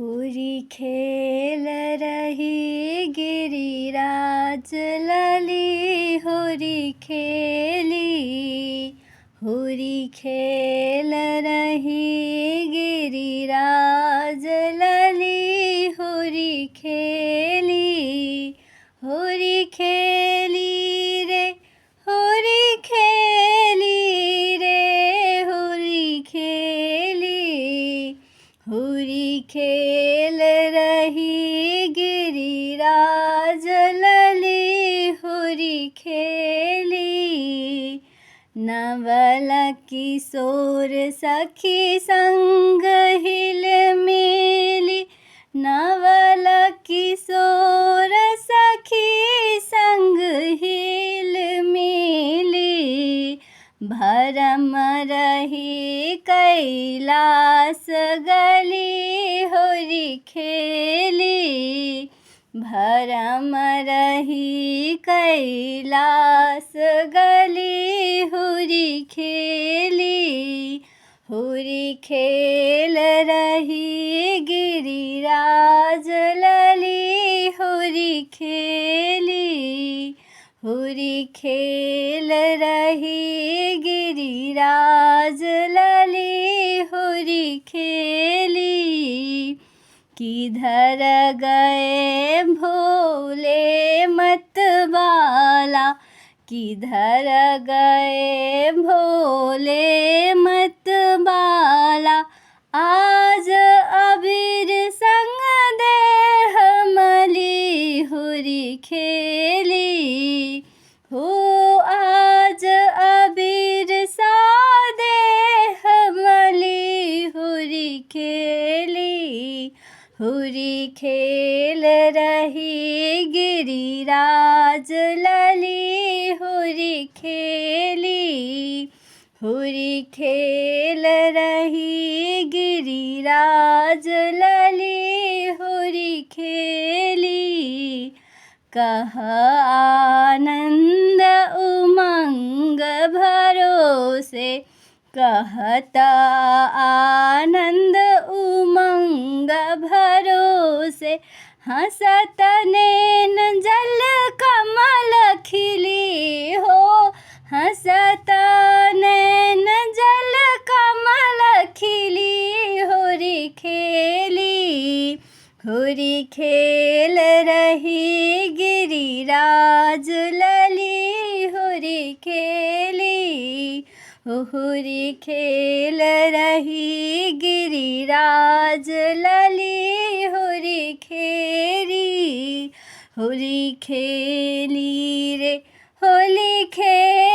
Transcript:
होरी खेल रही गिरिराज लली होरी खेली। होरी खेल रही गिरिराज लली होरी खेली। होरी खेली रे होरी खेली रे होरी खेली। होरी खेल रही गिरिराज लली होरी खेली। नवल किशोर सखी संग हिल मिली। नवल किशोर सखी संग हिल मिली। भरम रही कैलास गली होरी खेली। भरम रही कैलास गली होरी खेली। होरी खेल रही गिरिराज लली होरी खेली। होरी खेल रही गिरिराज लली होरी खेली। किधर गए भोले मतवाला। किधर गए भोले मतवाला। आज अबीर संग देह मली होरी खेली। हो आज अबीर सा देह मली होरी खेली। होरी खेल रही गिरिराज लली होरी खेली। होरी खेल रही गिरिराज लली होरी खेली। कह आनंद उमंग भरोसे। कहता आनंद उमंग भरोसे। हंसत नैन जल कमल खिली हो। हंसत नैन जल कमल खिली होरी खेली। होरी खेल रही गिरिराज लली होरी खेली। होरी खेल रही गिरिराज लली होरी खेली। होरी खेली रे होली खेली।